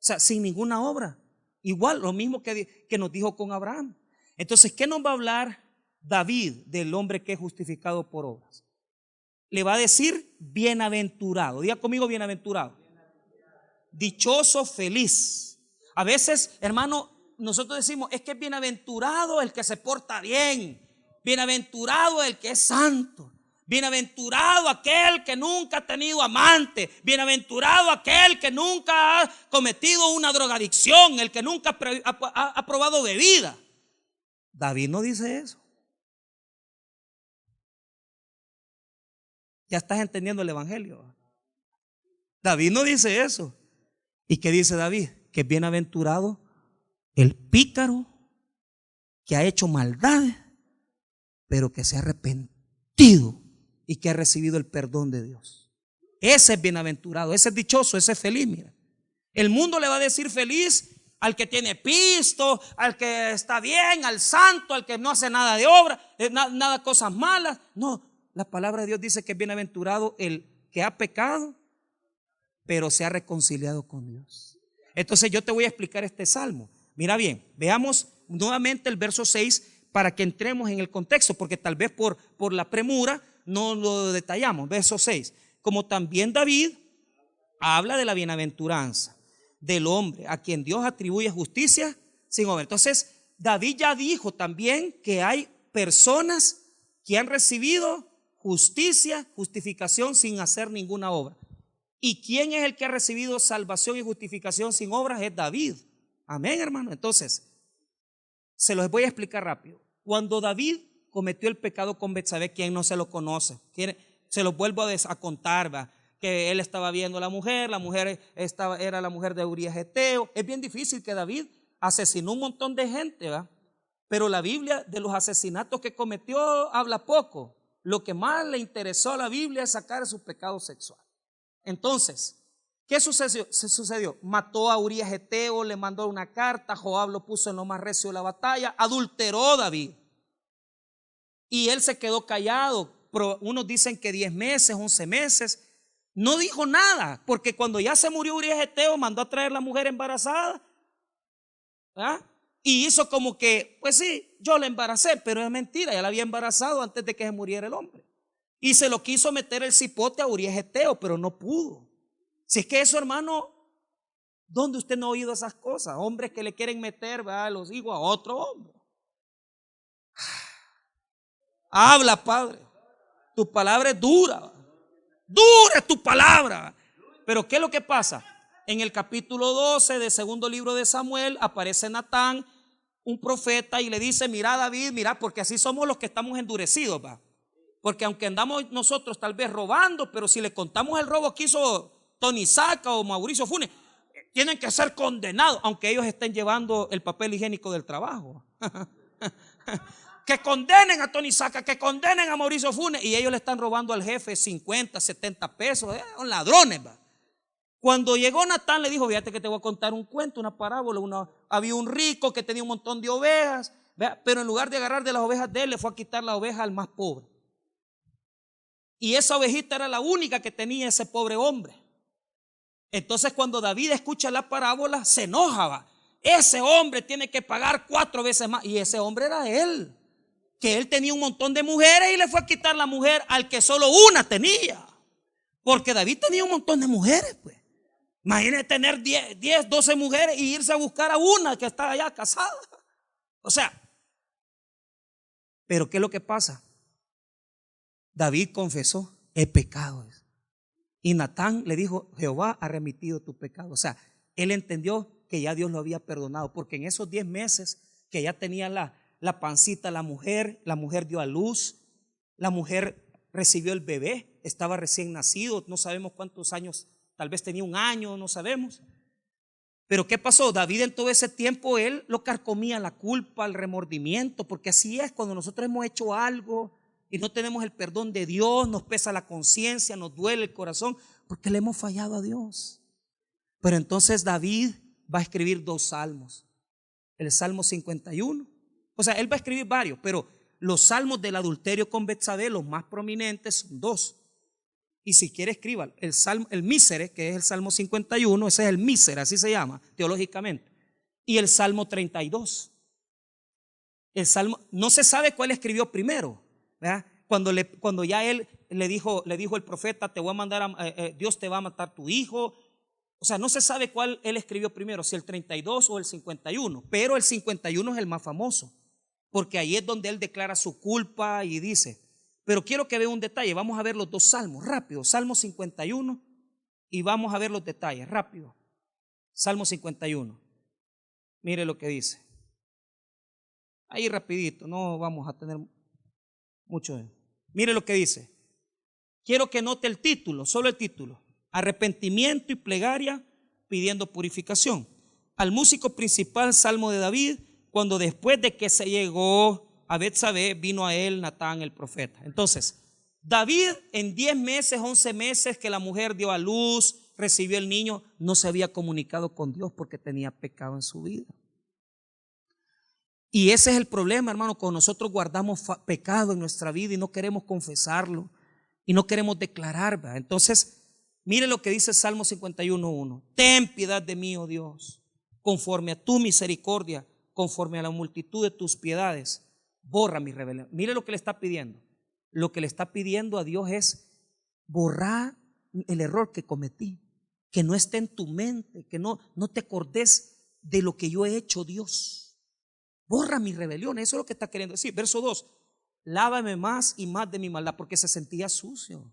O sea, sin ninguna obra. Igual, lo mismo que nos dijo con Abraham. Entonces, ¿qué nos va a hablar David del hombre que es justificado por obras? Le va a decir bienaventurado. Diga conmigo bienaventurado. Dichoso, feliz. A veces, hermano, nosotros decimos, es que es bienaventurado el que se porta bien. Bienaventurado el que es santo. Bienaventurado aquel que nunca ha tenido amante. Bienaventurado aquel que nunca ha cometido una drogadicción. El que nunca ha probado bebida. David no dice eso. Ya estás entendiendo el evangelio. David no dice eso. ¿Y qué dice David? Que es bienaventurado el pícaro que ha hecho maldades, pero que se ha arrepentido y que ha recibido el perdón de Dios. Ese es bienaventurado, ese es dichoso, ese es feliz. Mira, el mundo le va a decir feliz al que tiene pisto, al que está bien, al santo, al que no hace nada de obra, nada cosas malas. No, la palabra de Dios dice que es bienaventurado el que ha pecado, pero se ha reconciliado con Dios. Entonces yo te voy a explicar este salmo. Mira bien, veamos nuevamente el verso 6 para que entremos en el contexto, porque tal vez por la premura no lo detallamos. Verso 6. Como también David habla de la bienaventuranza del hombre a quien Dios atribuye justicia sin obra. Entonces David ya dijo también que hay personas que han recibido justicia, justificación sin hacer ninguna obra. ¿Y quién es el que ha recibido salvación y justificación sin obras? Es David. Amén, hermano. Entonces, se los voy a explicar rápido. Cuando David cometió el pecado con Betsabé, ¿quién no se lo conoce? Se los vuelvo a contar, ¿va? Que él estaba viendo a la mujer era la mujer de Urías Eteo. Es bien difícil que David asesinó un montón de gente, ¿va? Pero la Biblia de los asesinatos que cometió habla poco. Lo que más le interesó a la Biblia es sacar su pecado sexual. Entonces, ¿qué sucedió? Mató a Urías Eteo, le mandó una carta, Joab lo puso en lo más recio de la batalla, adulteró David. Y él se quedó callado. Unos dicen que 10 meses, 11 meses. No dijo nada, porque cuando ya se murió Urías Eteo, mandó a traer la mujer embarazada. ¿Ah? Y hizo como que, pues sí, yo la embaracé, pero es mentira, ya la había embarazado antes de que se muriera el hombre. Y se lo quiso meter el cipote a Urías Eteo, pero no pudo. Si es que eso, hermano, ¿dónde usted no ha oído esas cosas? Hombres que le quieren meter, ¿verdad?, los hijos a otro hombre. Habla, Padre. Tu palabra es dura. Dura es tu palabra. Pero ¿qué es lo que pasa? En el capítulo 12 del segundo libro de Samuel aparece Natán, un profeta, y le dice, mira David, mira, porque así somos los que estamos endurecidos, ¿va? Porque aunque andamos nosotros tal vez robando, pero si le contamos el robo que hizo Tony Saca o Mauricio Funes, tienen que ser condenados, aunque ellos estén llevando el papel higiénico del trabajo. Que condenen a Tony Saca, que condenen a Mauricio Funes, y ellos le están robando al jefe 50, 70 pesos. Son ladrones, ¿va? Cuando llegó Natán le dijo: fíjate que te voy a contar un cuento, una parábola. Había un rico que tenía un montón de ovejas, ¿vea? Pero en lugar de agarrar de las ovejas de él, le fue a quitar la oveja al más pobre. Y esa ovejita era la única que tenía ese pobre hombre. Entonces cuando David escucha la parábola, se enojaba. Ese hombre tiene que pagar 4 veces más. Y ese hombre era él, que él tenía un montón de mujeres y le fue a quitar la mujer al que solo una tenía. Porque David tenía un montón de mujeres, pues. Imagínese tener 10, 12 mujeres y irse a buscar a una que está allá casada. O sea, pero ¿qué es lo que pasa? David confesó: he pecado. Y Natán le dijo: Jehová ha remitido tu pecado. O sea, él entendió que ya Dios lo había perdonado, porque en esos 10 meses que ya tenía la pancita la mujer dio a luz, la mujer recibió el bebé, estaba recién nacido, no sabemos cuántos años, tal vez tenía 1 año, no sabemos. Pero ¿qué pasó? David en todo ese tiempo, él lo carcomía la culpa, el remordimiento, porque así es cuando nosotros hemos hecho algo y no tenemos el perdón de Dios, nos pesa la conciencia, nos duele el corazón, porque le hemos fallado a Dios. Pero entonces David va a escribir 2 salmos. El Salmo 51. O sea, él va a escribir varios, pero los salmos del adulterio con Betsabé, los más prominentes, son 2. Y si quiere, escriba el Mísere, que es el Salmo 51, ese es el Mísere, así se llama teológicamente. Y el Salmo 32. El Salmo, no se sabe cuál escribió primero, ¿verdad? Cuando ya él le dijo el profeta: te voy a mandar Dios te va a matar tu hijo. O sea, no se sabe cuál él escribió primero, si el 32 o el 51, pero el 51 es el más famoso, porque ahí es donde él declara su culpa y dice. Pero quiero que vea un detalle. Vamos a ver los 2 salmos rápido. Salmo 51 y vamos a ver los detalles rápido. Salmo 51. Mire lo que dice. Ahí rapidito, no vamos a tener mucho. Mire lo que dice. Quiero que note el título, solo el título: arrepentimiento y plegaria pidiendo purificación. Al músico principal, Salmo de David, cuando después de que se llegó a Betsabé, vino a él Natán el profeta. Entonces, David en 10 meses, 11 meses que la mujer dio a luz, recibió el niño, no se había comunicado con Dios porque tenía pecado en su vida. Y ese es el problema, hermano, cuando nosotros guardamos pecado en nuestra vida y no queremos confesarlo y no queremos declarar, ¿verdad? Entonces, mire lo que dice Salmo 51:1. Ten piedad de mí, oh Dios, conforme a tu misericordia, conforme a la multitud de tus piedades, borra mi rebelión. Mire lo que le está pidiendo. Lo que le está pidiendo a Dios es borrar el error que cometí, que no esté en tu mente, que no te acordes de lo que yo he hecho, Dios. Borra mi rebelión. Eso es lo que está queriendo decir. Verso 2. Lávame más y más de mi maldad, porque se sentía sucio.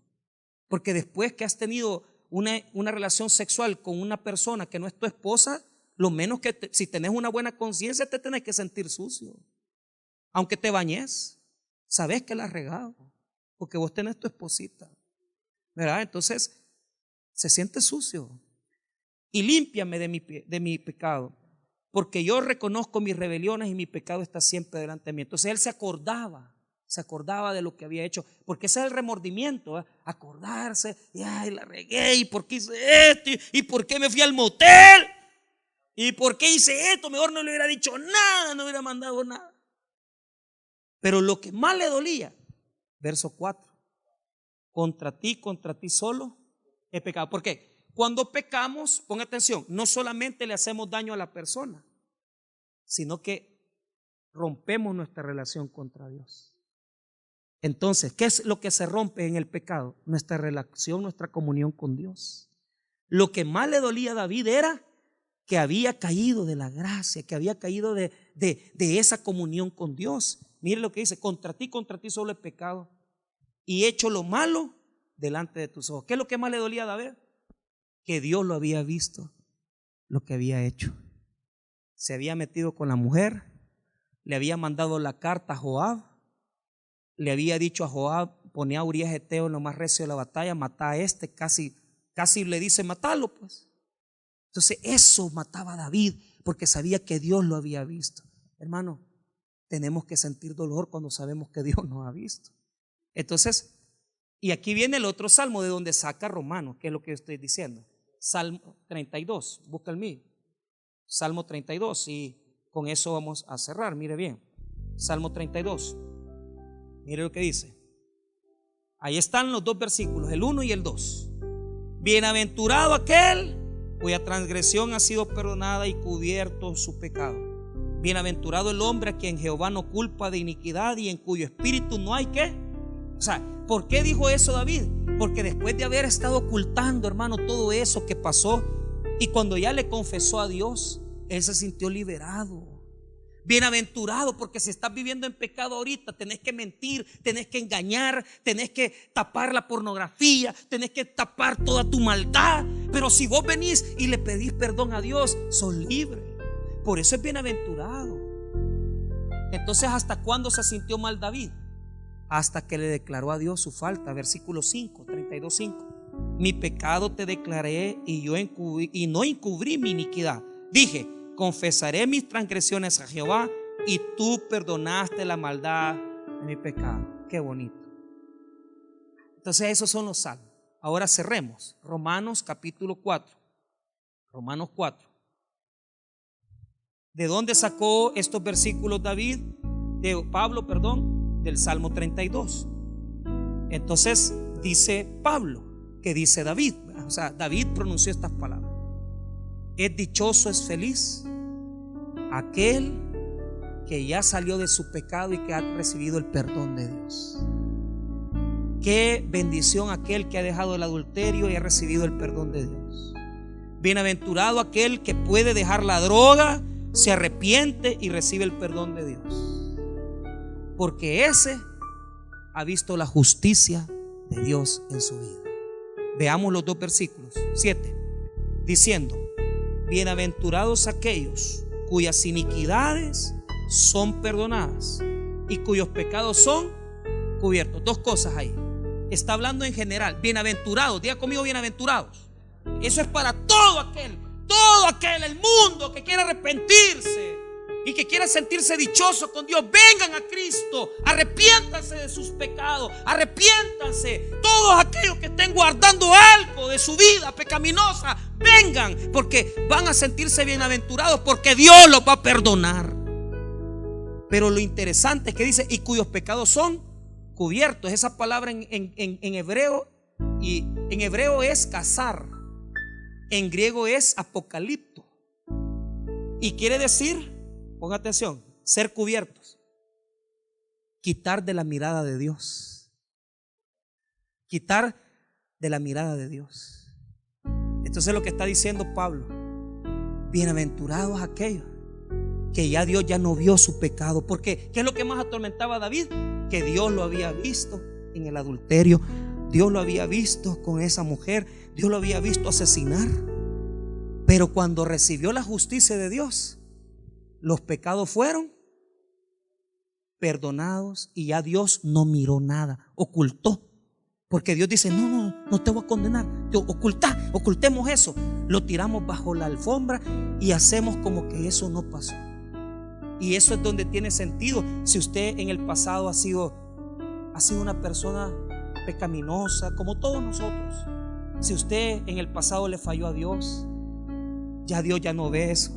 Porque después que has tenido una relación sexual con una persona que no es tu esposa, lo menos que si tenés una buena conciencia, te tenés que sentir sucio. Aunque te bañes, sabes que la has regado, porque vos tenés tu esposita, ¿verdad? Entonces se siente sucio. Y límpiame de mi pecado, porque yo reconozco mis rebeliones y mi pecado está siempre delante de mí. Entonces él se acordaba de lo que había hecho, porque ese es el remordimiento, ¿eh? Acordarse, y ay, la regué, y por qué hice esto, y por qué me fui al motel, y por qué hice esto, mejor no le hubiera dicho nada, no hubiera mandado nada. Pero lo que más le dolía, verso 4, contra ti solo he pecado. ¿Por qué? Cuando pecamos, pon atención, no solamente le hacemos daño a la persona, sino que rompemos nuestra relación contra Dios. Entonces, ¿qué es lo que se rompe en el pecado? Nuestra relación, nuestra comunión con Dios. Lo que más le dolía a David era que había caído de la gracia, que había caído de esa comunión con Dios. Mire lo que dice: contra ti solo he pecado y he hecho lo malo delante de tus ojos. ¿Qué es lo que más le dolía a David? Que Dios lo había visto, lo que había hecho. Se había metido con la mujer, le había mandado la carta a Joab, le había dicho a Joab: poné a Urías Eteo en lo más recio de la batalla, matá a este, casi le dice: matalo pues. O Entonces eso mataba a David porque sabía que Dios lo había visto. Hermano, tenemos que sentir dolor cuando sabemos que Dios nos ha visto. Entonces, y aquí viene el otro salmo de donde saca Romanos, que es lo que estoy diciendo. Salmo 32, busca el mío. Salmo 32, y con eso vamos a cerrar. Mire bien, Salmo 32. Mire lo que dice. Ahí están los dos versículos, el 1 y el 2. Bienaventurado aquel cuya transgresión ha sido perdonada y cubierto su pecado. Bienaventurado el hombre a quien Jehová no culpa de iniquidad y en cuyo espíritu no hay ¿qué? O sea, ¿por qué dijo eso David? Porque después de haber estado ocultando, hermano, todo eso que pasó, y cuando ya le confesó a Dios, él se sintió liberado. Bienaventurado, porque si estás viviendo en pecado ahorita, tenés que mentir, tenés que engañar, tenés que tapar la pornografía, tenés que tapar toda tu maldad. Pero si vos venís y le pedís perdón a Dios, sos libre. Por eso es bienaventurado. Entonces, ¿hasta cuándo se sintió mal David? Hasta que le declaró a Dios su falta. Versículo 5, 32:5. Mi pecado te declaré y no encubrí mi iniquidad. Dije, confesaré mis transgresiones a Jehová y tú perdonaste la maldad de mi pecado. Qué bonito. Entonces esos son los salmos. Ahora cerremos. Romanos capítulo 4. Romanos 4. ¿De dónde sacó estos versículos David? Pablo, del Salmo 32. Entonces dice Pablo, que dice David. O sea, David pronunció estas palabras. Es dichoso, es feliz aquel que ya salió de su pecado y que ha recibido el perdón de Dios. Qué bendición aquel que ha dejado el adulterio y ha recibido el perdón de Dios. Bienaventurado aquel que puede dejar la droga, se arrepiente y recibe el perdón de Dios, porque ese ha visto la justicia de Dios en su vida. Veamos los dos versículos. 7. Diciendo, bienaventurados aquellos cuyas iniquidades son perdonadas y cuyos pecados son cubiertos. Dos cosas ahí. Está hablando en general. Bienaventurados, diga conmigo bienaventurados. Eso es para todo aquel, el mundo que quiera arrepentirse y que quiera sentirse dichoso con Dios. Vengan a Cristo, arrepiéntanse de sus pecados, arrepiéntanse. Todos aquellos que estén guardando algo de su vida pecaminosa, vengan, porque van a sentirse bienaventurados, porque Dios los va a perdonar. Pero lo interesante es que dice, y cuyos pecados son cubiertos. Esa palabra en hebreo, y en hebreo es cazar, en griego es apocalipto, y quiere decir, ponga atención, ser cubiertos, quitar de la mirada de Dios, quitar de la mirada de Dios. Entonces lo que está diciendo Pablo, bienaventurados aquellos que ya Dios ya no vio su pecado. Porque ¿qué es lo que más atormentaba a David? Que Dios lo había visto en el adulterio, Dios lo había visto con esa mujer, Dios lo había visto asesinar. Pero cuando recibió la justicia de Dios, los pecados fueron perdonados y ya Dios no miró nada, ocultó. Porque Dios dice, no te voy a condenar. Ocultemos eso. Lo tiramos bajo la alfombra y hacemos como que eso no pasó. Y eso es donde tiene sentido. Si usted en el pasado ha sido una persona pecaminosa, como todos nosotros, si usted en el pasado le falló a Dios, ya Dios ya no ve eso,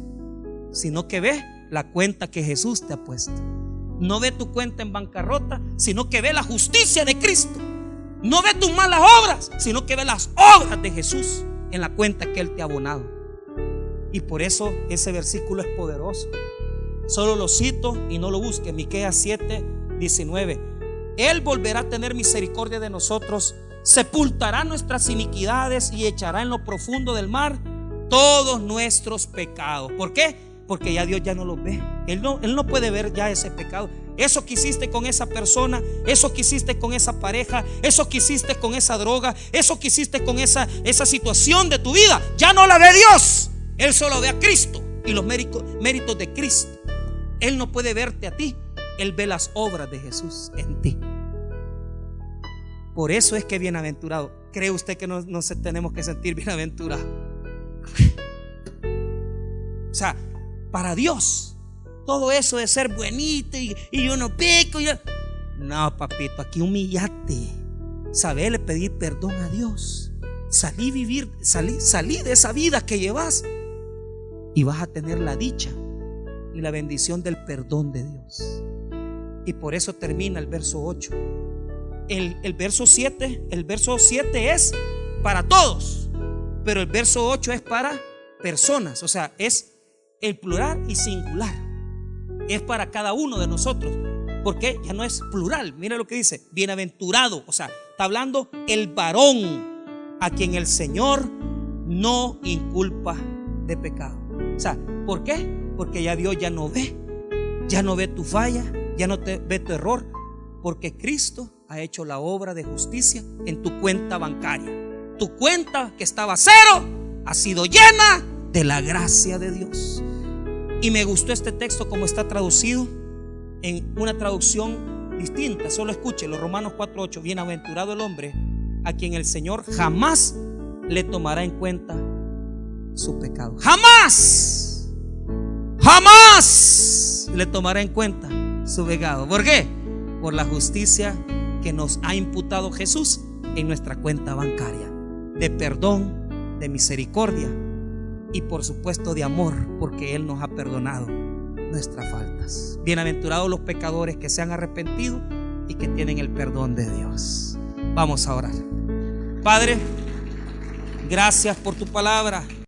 sino que ve la cuenta que Jesús te ha puesto. No ve tu cuenta en bancarrota, sino que ve la justicia de Cristo. No ve tus malas obras, sino que ve las obras de Jesús en la cuenta que Él te ha abonado. Y por eso ese versículo es poderoso. Solo lo cito y no lo busque. Miqueas 7:19. Él volverá a tener misericordia de nosotros, sepultará nuestras iniquidades y echará en lo profundo del mar todos nuestros pecados. ¿Por qué? Porque ya Dios ya no los ve. Él no puede ver ya ese pecado. Eso que hiciste con esa persona, eso que hiciste con esa pareja, eso que hiciste con esa droga, eso que hiciste con esa situación de tu vida, ya no la ve Dios. Él solo ve a Cristo y los méritos de Cristo. Él no puede verte a ti, Él ve las obras de Jesús en ti. Por eso es que bienaventurado. ¿Cree usted que no tenemos que sentir bienaventurados? O sea, para Dios, todo eso de ser buenito y yo no peco. No, papito, aquí humillate. Sabele pedir perdón a Dios. Salí de esa vida que llevas y vas a tener la dicha y la bendición del perdón de Dios. Y por eso termina el verso 8. El verso 7 es para todos, pero el verso 8 es para personas. O sea, es el plural y singular. Es para cada uno de nosotros, porque ya no es plural. Mira lo que dice: bienaventurado. O sea, está hablando el varón a quien el Señor no inculpa de pecado. O sea, ¿por qué? Porque ya Dios ya no ve tu falla, ya no te ve tu error, porque Cristo ha hecho la obra de justicia en tu cuenta bancaria. Tu cuenta, que estaba cero, ha sido llena de la gracia de Dios. Y me gustó este texto como está traducido en una traducción distinta. Solo escúchelo, Romanos 4:8. Bienaventurado el hombre a quien el Señor jamás le tomará en cuenta su pecado. Jamás le tomará en cuenta su pecado. ¿Por qué? Por la justicia que nos ha imputado Jesús en nuestra cuenta bancaria, de perdón, de misericordia y por supuesto de amor, porque Él nos ha perdonado nuestras faltas. Bienaventurados los pecadores que se han arrepentido y que tienen el perdón de Dios. Vamos a orar. Padre, gracias por tu palabra.